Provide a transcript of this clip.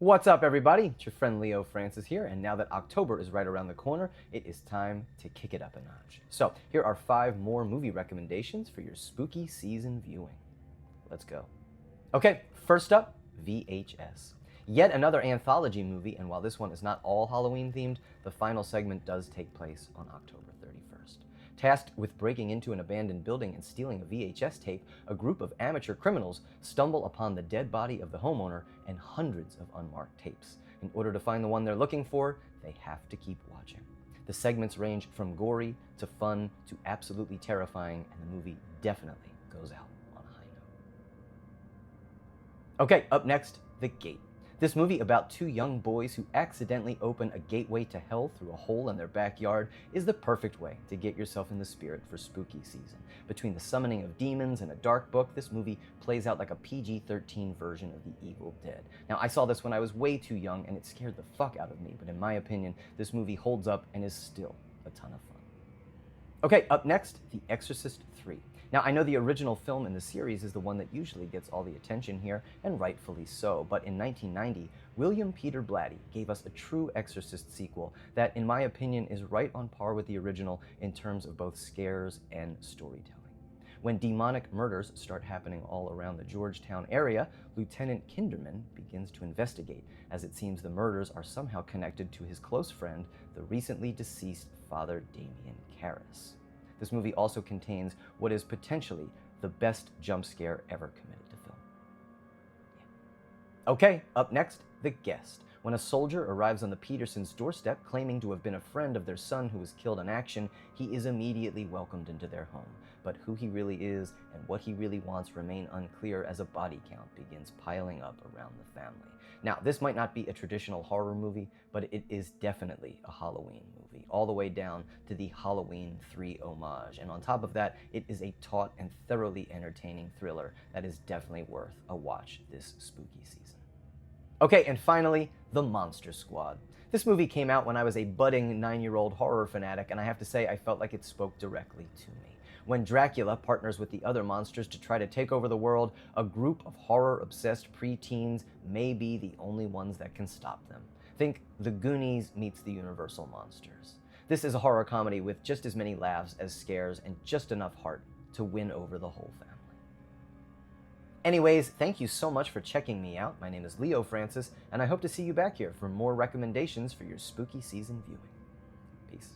What's up, everybody? It's your friend Leo Francis here, and now that October is right around the corner, it is time to kick it up a notch. So, here are 5 more movie recommendations for your spooky season viewing. Let's go. Okay, first up, VHS. Yet another anthology movie, and while this one is not all Halloween themed, the final segment does take place on October 31st. Tasked with breaking into an abandoned building and stealing a VHS tape, a group of amateur criminals stumble upon the dead body of the homeowner and hundreds of unmarked tapes. In order to find the one they're looking for, they have to keep watching. The segments range from gory to fun to absolutely terrifying, and the movie definitely goes out on a high note. Okay, up next, The Gate. This movie about 2 young boys who accidentally open a gateway to hell through a hole in their backyard is the perfect way to get yourself in the spirit for spooky season. Between the summoning of demons and a dark book, this movie plays out like a PG-13 version of The Evil Dead. Now, I saw this when I was way too young and it scared the fuck out of me, but in my opinion, this movie holds up and is still a ton of fun. Okay, up next, The Exorcist 3. Now, I know the original film in the series is the one that usually gets all the attention here, and rightfully so, but in 1990, William Peter Blatty gave us a true Exorcist sequel that, in my opinion, is right on par with the original in terms of both scares and storytelling. When demonic murders start happening all around the Georgetown area, Lieutenant Kinderman begins to investigate, as it seems the murders are somehow connected to his close friend, the recently deceased Father Damien Karras. This movie also contains what is potentially the best jump scare ever committed to film. Yeah. Okay, up next, The Guest. When a soldier arrives on the Petersons' doorstep claiming to have been a friend of their son who was killed in action, he is immediately welcomed into their home. But who he really is and what he really wants remain unclear as a body count begins piling up around the family. Now, this might not be a traditional horror movie, but it is definitely a Halloween movie, all the way down to the Halloween 3 homage. And on top of that, it is a taut and thoroughly entertaining thriller that is definitely worth a watch this spooky season. Okay, and finally, The Monster Squad. This movie came out when I was a budding 9-year-old horror fanatic, and I have to say I felt like it spoke directly to me. When Dracula partners with the other monsters to try to take over the world, a group of horror-obsessed preteens may be the only ones that can stop them. Think The Goonies meets the Universal Monsters. This is a horror comedy with just as many laughs as scares and just enough heart to win over the whole family. Anyways, thank you so much for checking me out. My name is Leo Francis, and I hope to see you back here for more recommendations for your spooky season viewing. Peace.